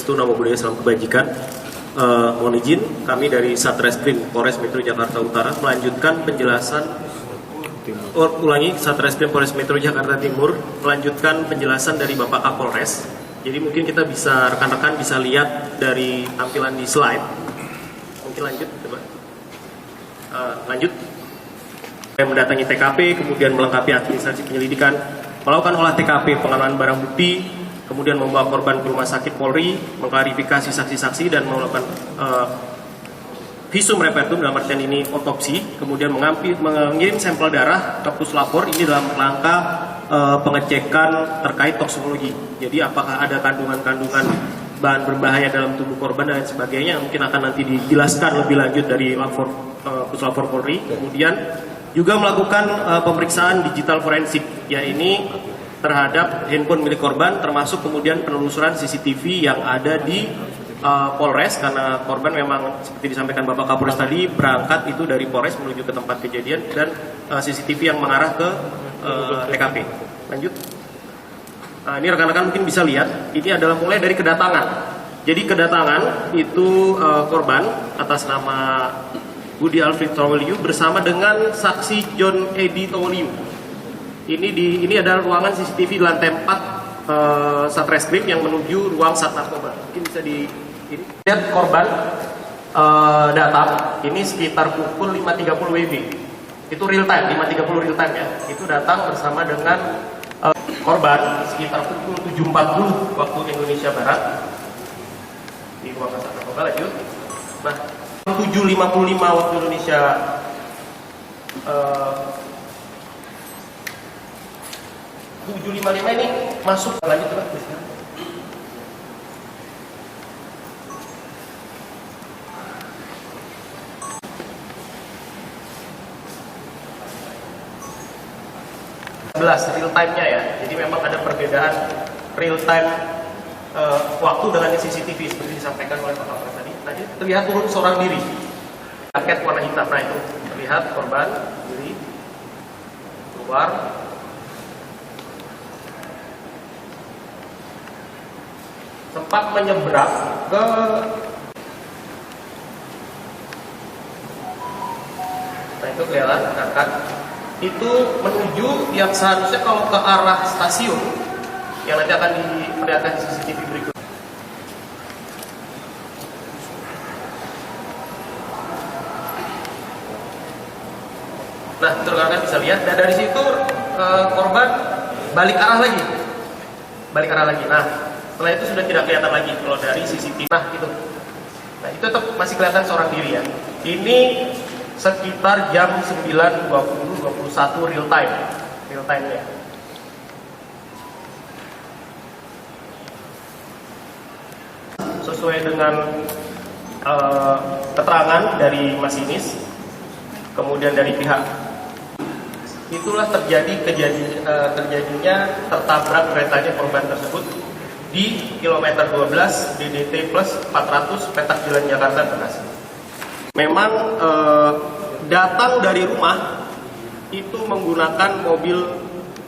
Swastiastu, Namo Buddhaya, Salam Kebajikan. Mohon izin, kami dari Satreskrim Polres Metro Jakarta Utara melanjutkan penjelasan Satreskrim Polres Metro Jakarta Timur melanjutkan penjelasan dari Bapak Kapolres. Jadi mungkin kita bisa, rekan-rekan bisa lihat dari tampilan di slide. Mungkin lanjut, coba. Lanjut. Mendatangi TKP, kemudian melengkapi administrasi penyelidikan, melakukan olah TKP, pengamangan barang bukti, kemudian membawa korban ke rumah sakit Polri, mengklarifikasi saksi-saksi dan melakukan visum repertum, dalam artian ini otopsi, kemudian mengirim sampel darah ke puslapor ini dalam rangka pengecekan terkait toksikologi. Jadi apakah ada kandungan-kandungan bahan berbahaya dalam tubuh korban dan sebagainya, mungkin akan nanti dijelaskan lebih lanjut dari puslapor Polri. Kemudian juga melakukan pemeriksaan digital forensik, yaitu terhadap handphone milik korban, termasuk kemudian penelusuran CCTV yang ada di Polres, karena korban memang seperti disampaikan Bapak Kapolres tadi berangkat itu dari Polres menuju ke tempat kejadian dan CCTV yang mengarah ke TKP. Lanjut. Nah, ini rekan-rekan mungkin bisa lihat, ini adalah mulai dari kedatangan. Jadi kedatangan itu korban atas nama Budi Alfred Towoliu bersama dengan saksi John Edi Towoliu. Ini adalah ruangan CCTV di lantai 4 Satreskrim yang menuju ruang Sat Narkoba. Mungkin bisa lihat korban datang. Ini sekitar pukul 5.30 WIB. Itu real time, 5.30 real time ya. Itu datang bersama dengan korban sekitar pukul 7.40 waktu Indonesia Barat di ruang Sat Narkoba. Lanjut. Nah, 7.55 waktu Indonesia 7.55 ini masuk. Lanjut coba. Real time-nya ya. Jadi memang ada perbedaan real time waktu dengan CCTV seperti disampaikan oleh Pak Kapolres tadi. Tadi terlihat turun seorang diri, jaket warna hitam. Nah itu terlihat korban diri keluar, sempat menyeberang ke itu kelihatan kan itu menuju yang seharusnya kalau ke arah stasiun yang nanti akan diperlihatkan di CCTV berikut. Nah, rekan-rekan bisa lihat, dan dari situ korban balik arah lagi. Nah, setelah itu sudah tidak kelihatan lagi kalau dari CCTV. Nah, itu tetap masih kelihatan seorang diri ya. Ini sekitar jam 9.20, 21 real time ya. Sesuai dengan keterangan dari masinis, kemudian dari pihak, itulah terjadinya tertabrak keretanya korban tersebut di kilometer 12 DDT plus 400 petak Jalan Jakarta Bekasi. Memang datang dari rumah itu menggunakan mobil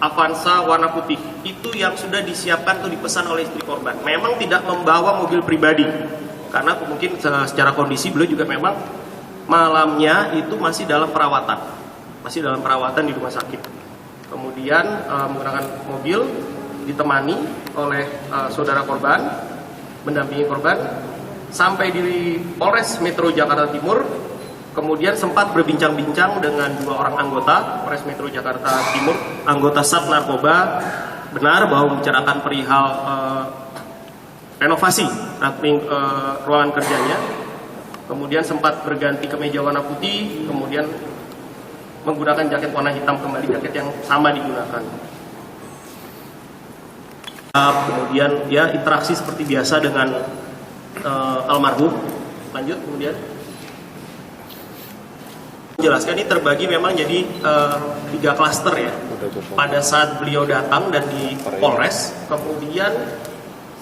Avanza warna putih. Itu yang sudah disiapkan atau dipesan oleh istri korban. Memang tidak membawa mobil pribadi, karena mungkin secara kondisi beliau juga memang malamnya itu masih dalam perawatan di rumah sakit. Kemudian menggunakan mobil ditemani oleh saudara korban, mendampingi korban sampai di Polres Metro Jakarta Timur. Kemudian sempat berbincang-bincang dengan 2 orang anggota Polres Metro Jakarta Timur, anggota Sat Narkoba, benar bahwa membicarakan perihal renovasi ruangan kerjanya. Kemudian sempat berganti kemeja warna putih, kemudian menggunakan jaket warna hitam kembali, jaket yang sama digunakan. Kemudian ya interaksi seperti biasa dengan almarhum. Lanjut kemudian. Jelaskan ini terbagi memang jadi 3 klaster ya. Pada saat beliau datang dan di Polres, kemudian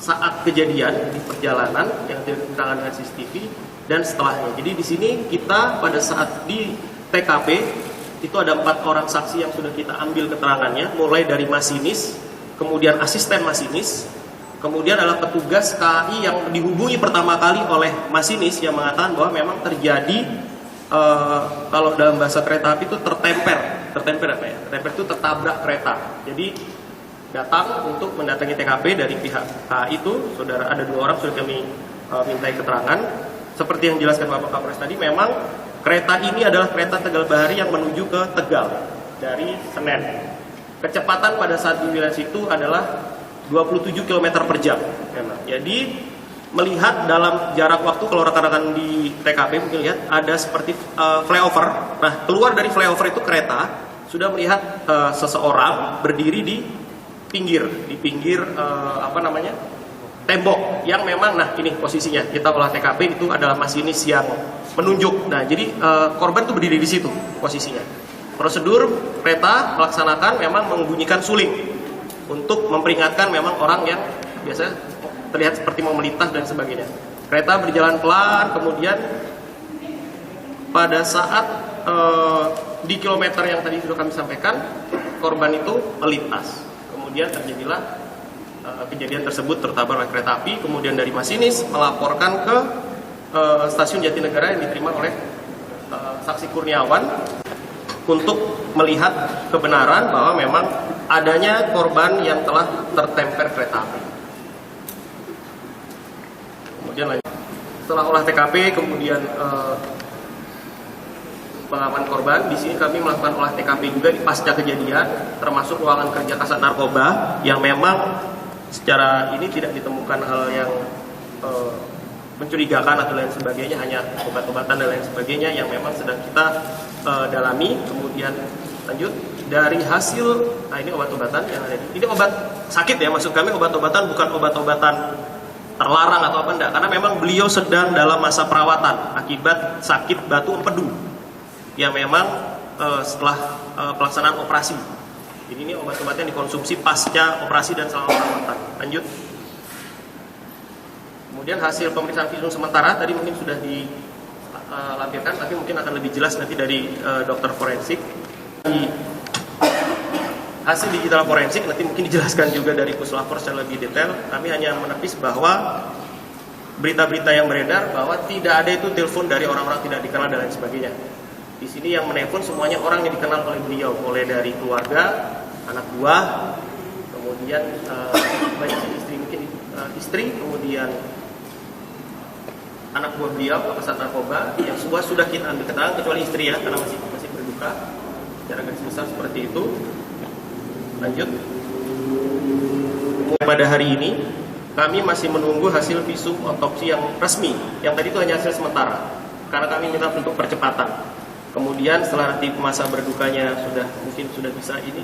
saat kejadian di perjalanan yang diterangkan dengan CCTV, dan setelahnya. Jadi di sini kita pada saat di TKP itu ada 4 orang saksi yang sudah kita ambil keterangannya, mulai dari masinis, kemudian asisten masinis, Kemudian adalah petugas KAI yang dihubungi pertama kali oleh masinis yang mengatakan bahwa memang terjadi kalau dalam bahasa kereta api itu tertemper apa ya? Tertemper itu tertabrak kereta. Jadi datang untuk mendatangi TKP dari pihak KAI itu, saudara ada 2 orang sudah kami mintai keterangan. Seperti yang dijelaskan Bapak Kapolres tadi, memang kereta ini adalah kereta Tegal Bahari yang menuju ke Tegal dari Senen. Kecepatan pada saat di wilayah situ adalah 27 km per jam. Jadi melihat dalam jarak waktu, kalau rekan-rekan di TKP mungkin lihat ada seperti flyover. Nah, keluar dari flyover itu kereta sudah melihat seseorang berdiri di pinggir tembok yang memang, nah ini posisinya kita olah TKP itu adalah masinis yang menunjuk. Nah, jadi korban itu berdiri di situ posisinya. Prosedur kereta melaksanakan memang membunyikan suling untuk memperingatkan memang orang yang biasa terlihat seperti mau melintas dan sebagainya. Kereta berjalan pelan, kemudian pada saat di kilometer yang tadi sudah kami sampaikan, korban itu melintas. Kemudian terjadilah kejadian tersebut tertabrak oleh kereta api. Kemudian dari masinis melaporkan ke stasiun Jatinegara yang diterima oleh saksi Kurniawan untuk melihat kebenaran bahwa memang adanya korban yang telah tertemper kereta api. Kemudian lanjut. Setelah olah TKP, kemudian pengaman korban, di sini kami melakukan olah TKP juga di pasca kejadian, termasuk ruangan kerja Kasat Narkoba yang memang secara ini tidak ditemukan hal yang mencurigakan atau lain sebagainya, hanya obat-obatan dan lain sebagainya yang memang sedang kita dalami. Kemudian lanjut dari hasil, nah ini obat-obatan yang ada ini obat sakit ya, maksud kami obat-obatan bukan obat-obatan terlarang atau apa enggak, karena memang beliau sedang dalam masa perawatan akibat sakit batu empedu yang memang setelah pelaksanaan operasi. Jadi ini obat-obatan dikonsumsi pasca operasi dan selama perawatan. Lanjut. Kemudian hasil pemeriksaan visum sementara tadi mungkin sudah dilampirkan, tapi mungkin akan lebih jelas nanti dari dokter forensik. Hasil digital forensik nanti mungkin dijelaskan juga dari Puslapor secara lebih detail. Kami hanya menepis bahwa berita-berita yang beredar bahwa tidak ada itu telepon dari orang-orang tidak dikenal dan lain sebagainya. Di sini yang menelpon semuanya orang yang dikenal oleh beliau, mulai dari keluarga, anak buah, kemudian banyak istri, mungkin istri, kemudian anak buah beliau, Kasat Narkoba, yang semua sudah kita ambil keterangan kecuali istri ya, karena masih berduka. Secara garis besar seperti itu. Lanjut. Pada hari ini kami masih menunggu hasil visum otopsi yang resmi. Yang tadi itu hanya hasil sementara, karena kami minta untuk percepatan. Kemudian setelah nanti masa berdukanya mungkin sudah bisa ini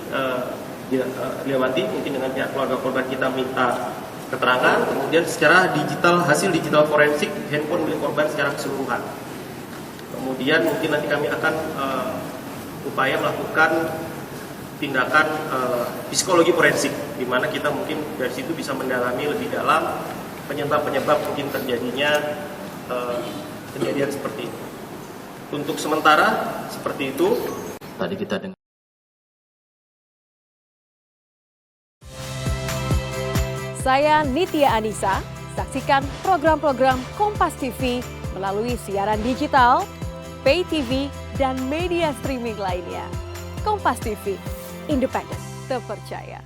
dilewati, mungkin dengan pihak keluarga korban kita minta keterangan. Kemudian secara digital, hasil digital forensik handphone milik korban secara keseluruhan. Kemudian mungkin nanti kami akan upaya melakukan tindakan psikologi forensik, di mana kita mungkin dari situ bisa mendalami lebih dalam penyebab-penyebab mungkin terjadinya kejadian seperti itu. Untuk sementara seperti itu. Tadi kita dengar. Saya Nitya Anissa, saksikan program-program Kompas TV melalui siaran digital, pay TV, dan media streaming lainnya. Kompas TV, independen, terpercaya.